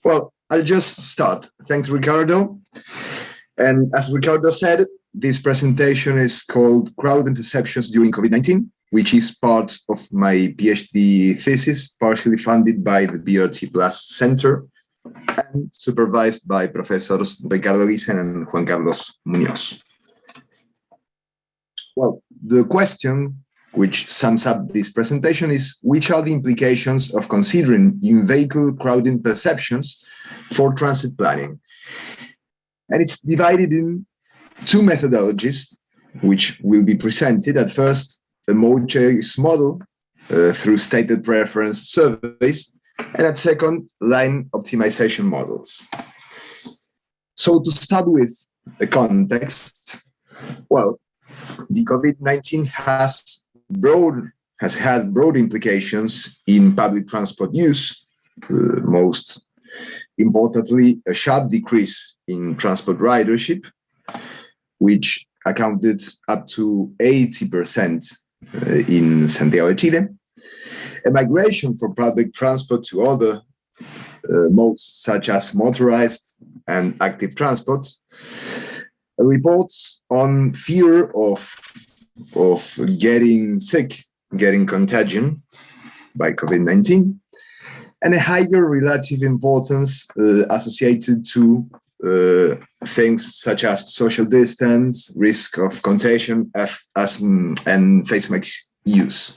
Well, I'll just start. Thanks, Ricardo. And as Ricardo said, this presentation is called Crowd Interceptions During COVID-19, which is part of my PhD thesis, partially funded by the BRT Plus Center and supervised by Professors Ricardo Vicen and Juan Carlos Muñoz. Well, the question which sums up this presentation is, which are the implications of considering in-vehicle crowding perceptions for transit planning? And it's divided in two methodologies, which will be presented. At first, a mode-choice model through stated preference surveys, and at second, line optimization models. So to start with the context, well, the COVID-19 has had broad implications in public transport use, most importantly, a sharp decrease in transport ridership, which accounted up to 80% in Santiago de Chile, a migration from public transport to other modes such as motorized and active transport, reports on fear of getting sick, getting contagion by COVID-19, and a higher relative importance associated to things such as social distance, risk of contagion, and face mask use.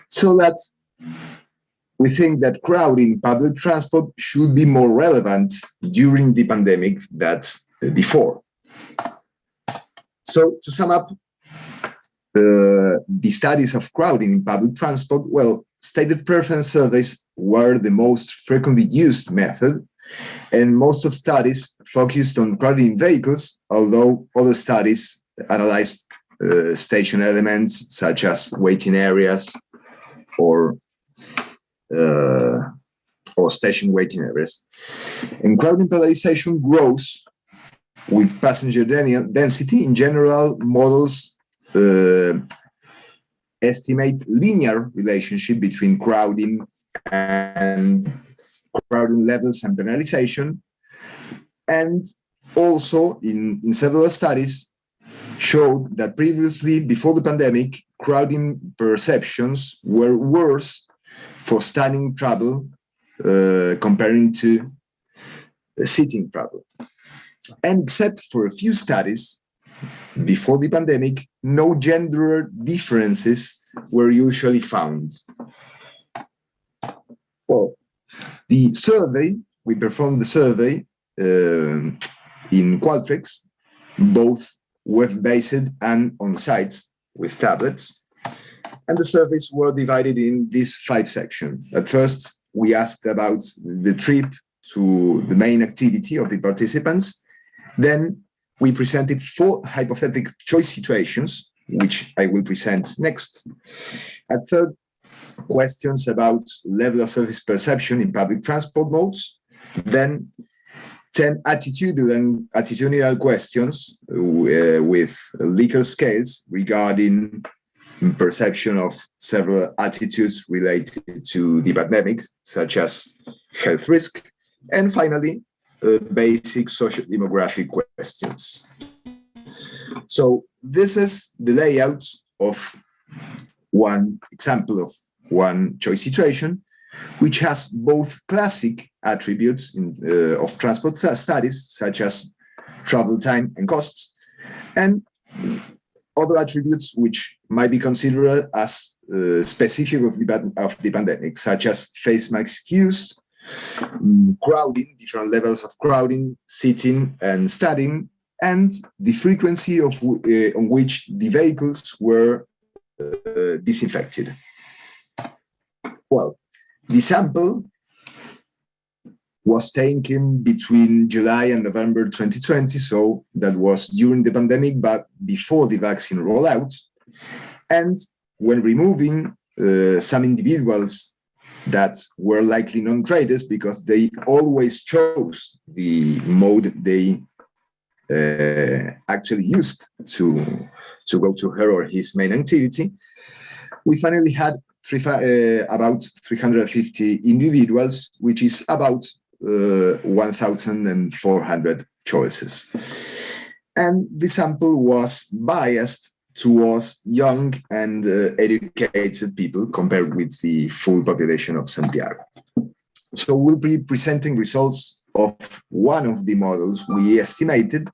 So that we think that crowding public transport should be more relevant during the pandemic than before. So to sum up, the studies of crowding in public transport, well, stated preference surveys were the most frequently used method, and most of studies focused on crowding vehicles, although other studies analyzed station elements such as waiting areas or station waiting areas. And crowding polarization grows with passenger density. In general, models estimate linear relationship between crowding levels and penalization, and also in several studies showed that previously, before the pandemic, crowding perceptions were worse for standing travel comparing to sitting travel. And except for a few studies before the pandemic, no gender differences were usually found. Well, we performed the survey in Qualtrics, both web-based and on-site with tablets. And the surveys were divided in these 5 sections. At first, we asked about the trip to the main activity of the participants. Then we presented 4 hypothetical choice situations, which I will present next. At third, questions about level of service perception in public transport modes. Then 10 attitudinal questions with Likert scales regarding perception of several attitudes related to the pandemic, such as health risk. And finally, basic social demographic questions. So this is the layout of one example of one choice situation, which has both classic attributes of transport studies, such as travel time and costs, and other attributes which might be considered as specific of the pandemic, such as face mask use, crowding, different levels of crowding, sitting and standing, and the frequency on which the vehicles were disinfected. Well, the sample was taken between July and November 2020, so that was during the pandemic, but before the vaccine rollout. And when removing some individuals that were likely non-traders because they always chose the mode they actually used to go to her or his main activity, we finally had about 350 individuals, which is about 1,400 choices. And the sample was biased towards young and educated people compared with the full population of Santiago. So we'll be presenting results of one of the models we estimated,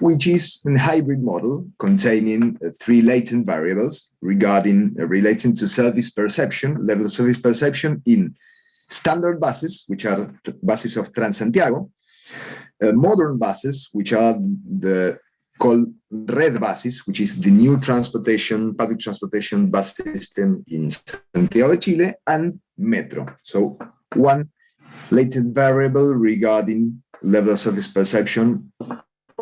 which is a hybrid model containing three latent variables relating to service perception, level of service perception in standard buses, which are buses of Transantiago, modern buses, which are called red buses, which is the new public transportation bus system in Santiago de Chile, and metro. So one latent variable regarding level of service perception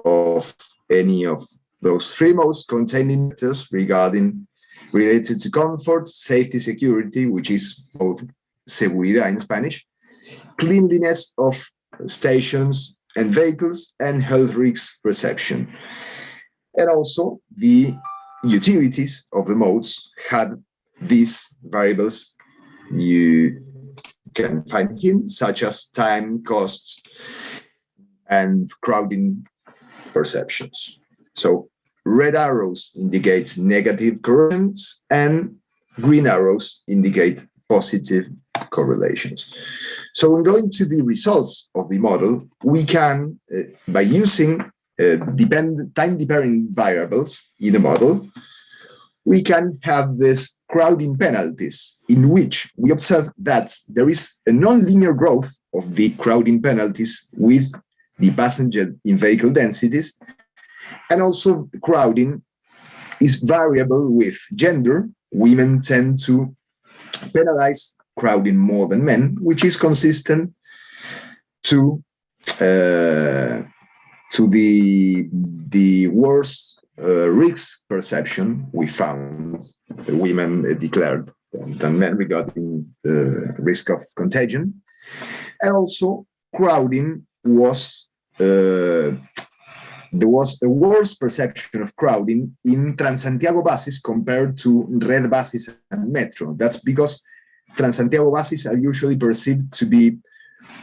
of any of those three modes containing factors related to comfort, safety, security, which is both seguridad in Spanish, cleanliness of stations and vehicles, and health risk perception. And also the utilities of the modes had these variables you can find here, such as time, costs, and crowding perceptions. So red arrows indicate negative correlations and green arrows indicate positive correlations. So when going to the results of the model, we can, by using time-dependent variables in a model, we can have this crowding penalties, in which we observe that there is a non-linear growth of the crowding penalties with the passenger in vehicle densities, and also crowding is variable with gender. Women tend to penalize crowding more than men, which is consistent to the worse risk perception we found women declared than men regarding the risk of contagion. And also crowding was there was a worse perception of crowding in Transantiago buses compared to red buses and metro. That's because Transantiago buses are usually perceived to be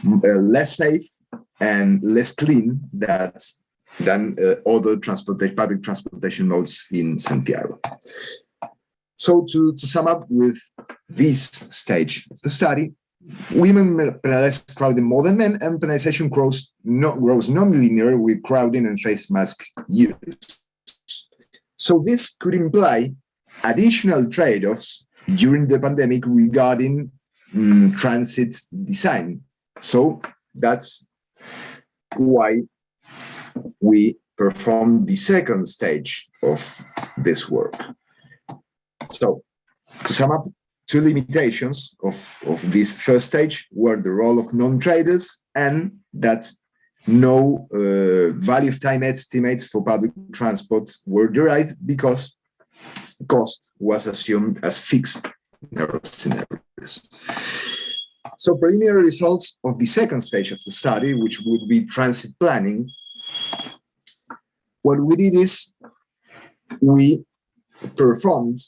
less safe and less clean than other public transportation modes in Santiago. So to sum up with this stage of the study, women penalize crowding more than men, and penalization grows non-linear with crowding and face mask use. So this could imply additional trade-offs during the pandemic regarding transit design. So that's why we performed the second stage of this work. So to sum up, two limitations of this first stage were the role of non-traders and that no value of time estimates for public transport were derived because cost was assumed as fixed in our scenarios. So preliminary results of the second stage of the study, which would be transit planning, what we did is we performed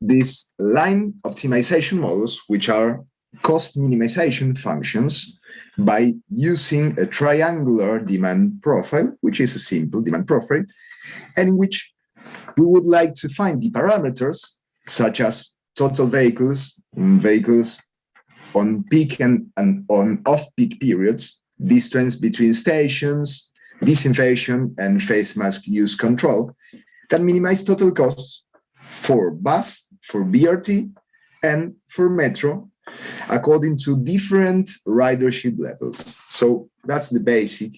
these line optimization models, which are cost minimization functions, by using a triangular demand profile, which is a simple demand profile, and in which we would like to find the parameters such as total vehicles, vehicles on peak and on off-peak periods, distance between stations, disinfection, and face mask use control, that minimize total costs for bus, for BRT, and for metro, according to different ridership levels. So that's the basic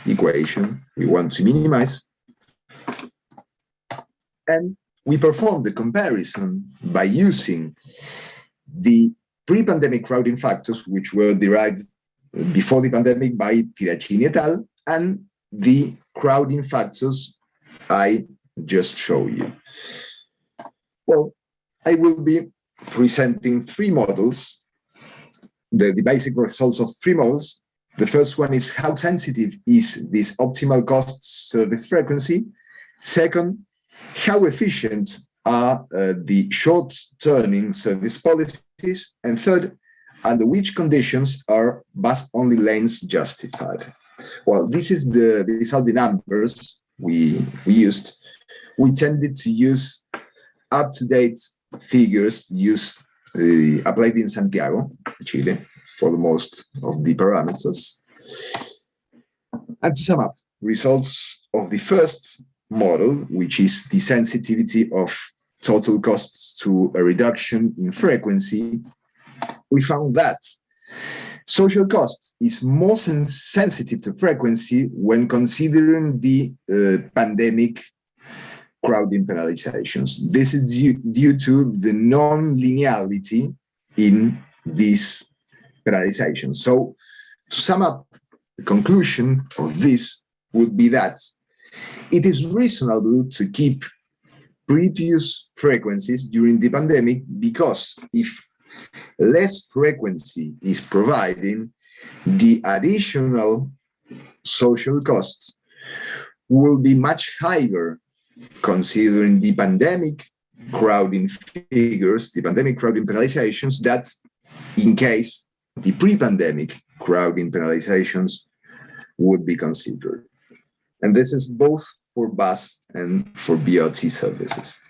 equation we want to minimize. And we performed the comparison by using the pre-pandemic crowding factors, which were derived before the pandemic by Tiracini et al., and the crowding factors I just showed you. Well, I will be presenting three models, the basic results of three models. The first one is how sensitive is this optimal cost service frequency. Second, how efficient are the short-turning service policies, and third, under which conditions are bus-only lanes justified. Well, these are the numbers we used. We tended to use up-to-date figures applied in Santiago, Chile, for the most of the parameters. And to sum up, results of the first model, which is the sensitivity of total costs to a reduction in frequency, we found that social cost is more sensitive to frequency when considering the pandemic crowding penalizations. This is due to the non-linearity in these penalizations. So, to sum up, the conclusion of this would be that it is reasonable to keep previous frequencies during the pandemic, because if less frequency is providing, the additional social costs will be much higher, considering the pandemic crowding figures, the pandemic crowding penalizations, that in case the pre-pandemic crowding penalizations would be considered. And this is both for bus and for BRT services.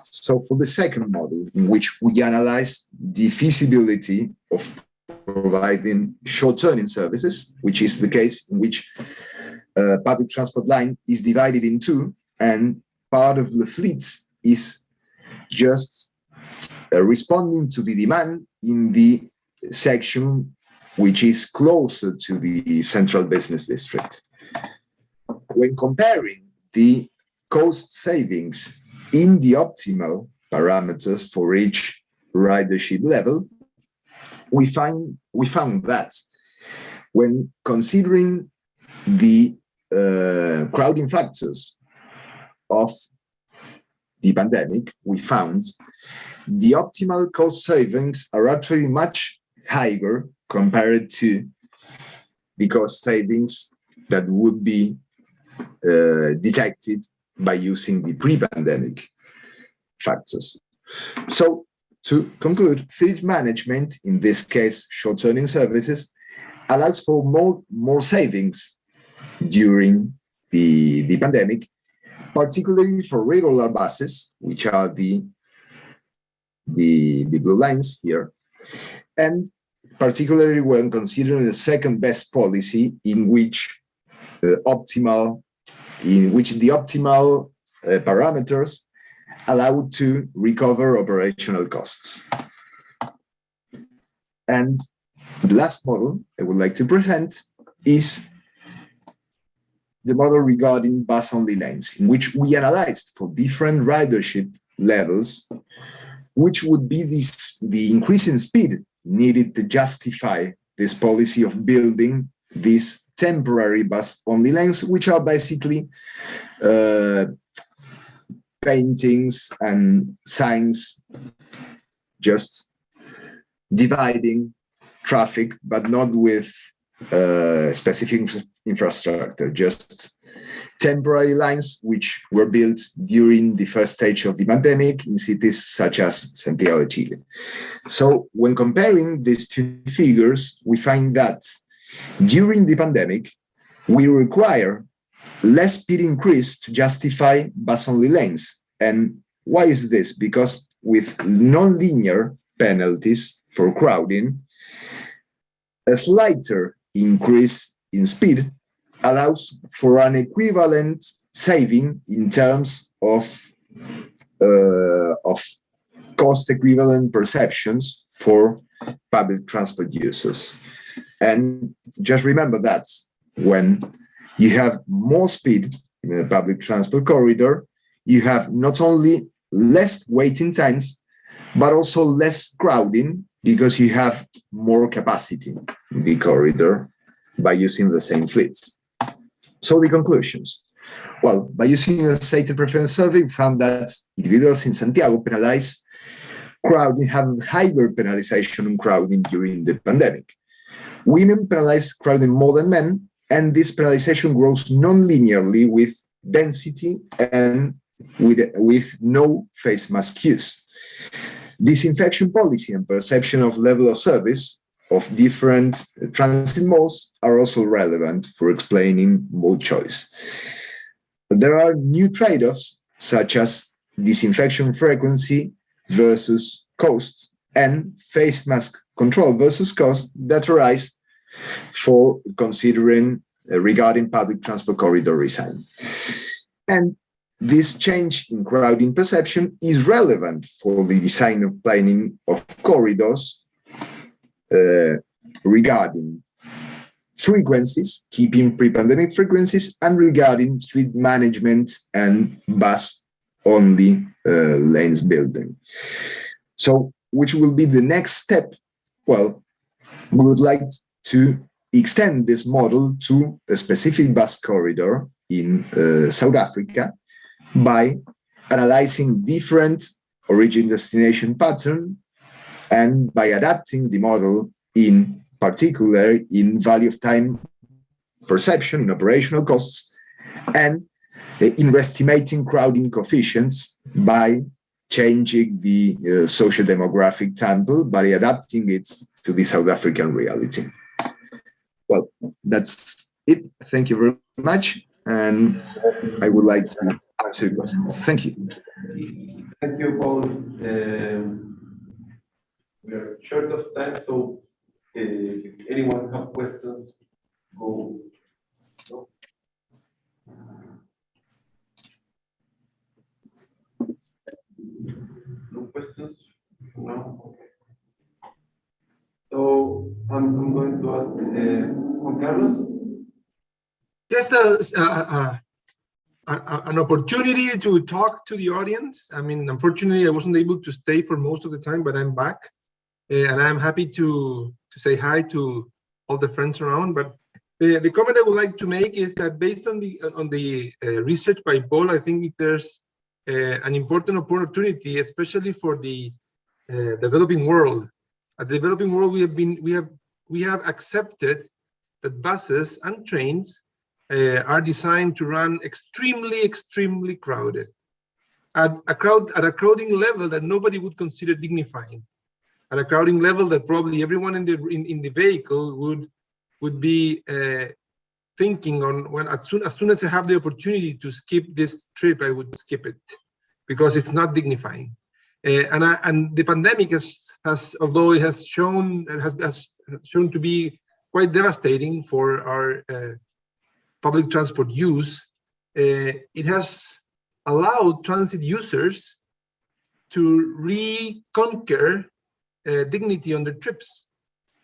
So for the second model, in which we analyzed the feasibility of providing short-turning services, which is the case in which public transport line is divided in two, and part of the fleets is just responding to the demand in the section which is closer to the central business district. When comparing the cost savings in the optimal parameters for each ridership level, we found that when considering the crowding factors of the pandemic, we found the optimal cost savings are actually much higher compared to the cost savings that would be detected by using the pre-pandemic factors. So, to conclude, fleet management, in this case short-turning services, allows for more savings during the pandemic, particularly for regular buses, which are the blue lines here, and particularly when considering the second best policy, in which the optimal parameters allow to recover operational costs. And the last model I would like to present is the model regarding bus-only lanes, in which we analyzed for different ridership levels which would be the increase in speed needed to justify this policy of building these temporary bus-only lanes, which are basically paintings and signs just dividing traffic, but not with specific infrastructure, just temporary lines which were built during the first stage of the pandemic in cities such as Santiago de Chile. So when comparing these two figures, we find that during the pandemic, we require less speed increase to justify bus-only lanes. And why is this? Because with non-linear penalties for crowding, a slighter increase in speed allows for an equivalent saving in terms of cost equivalent perceptions for public transport users. And just remember that when you have more speed in a public transport corridor, you have not only less waiting times, but also less crowding, because you have more capacity in the corridor by using the same fleets. So the conclusions. Well, by using a stated preference survey, we found that individuals in Santiago penalize crowding, have higher penalization on crowding during the pandemic. Women penalize crowding more than men, and this penalization grows non-linearly with density and with no face mask use. Disinfection policy and perception of level of service of different transit modes are also relevant for explaining mode choice. There are new trade-offs such as disinfection frequency versus cost and face mask control versus cost that arise for considering regarding public transport corridor design. And this change in crowding perception is relevant for the design of planning of corridors regarding frequencies, keeping pre-pandemic frequencies, and regarding fleet management and bus-only lanes building. So, which will be the next step? Well, we would like to extend this model to a specific bus corridor in South Africa by analyzing different origin-destination pattern and by adapting the model in particular in value of time perception, in operational costs, and in estimating crowding coefficients by changing the socio-demographic sample, by adapting it to the South African reality. Well, that's it. Thank you very much. And I would like to answer your questions. Thank you. Thank you, Paul. We are short of time, so if anyone have questions, go. No? No questions? No? Okay. So I'm going to ask Juan Carlos. Just an opportunity to talk to the audience. I mean, unfortunately, I wasn't able to stay for most of the time, but I'm back. And I'm happy to say hi to all the friends around. But the comment I would like to make is that based on the research by Paul, I think there's an important opportunity, especially for the developing world. At the developing world, we have accepted that buses and trains are designed to run extremely crowded, at a crowding level that nobody would consider dignifying, at a crowding level that probably everyone in the vehicle would be thinking on, well, as soon as I have the opportunity to skip this trip, I would skip it because it's not dignifying. And the pandemic has although it has shown to be quite devastating for our public transport use, it has allowed transit users to reconquer dignity on their trips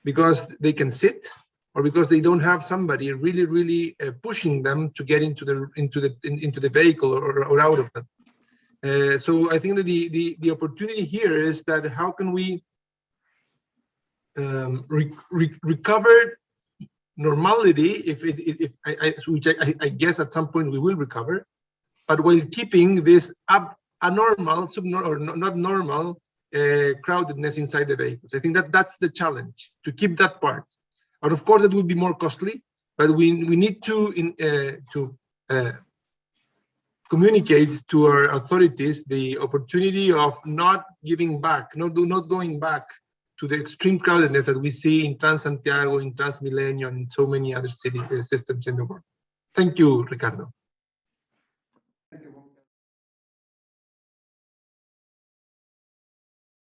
because they can sit, or because they don't have somebody really pushing them to get into the vehicle or out of them. So I think that the opportunity here is that how can we recover normality, which I guess at some point we will recover, but while keeping this abnormal, or not normal crowdedness inside the vehicles. I think that's the challenge, to keep that part. And of course, it would be more costly, but we need to communicate to our authorities the opportunity of not giving back, not going back to the extreme crowdedness that we see in Trans-Santiago, in Transmilenio, and so many other city systems in the world. Thank you, Ricardo.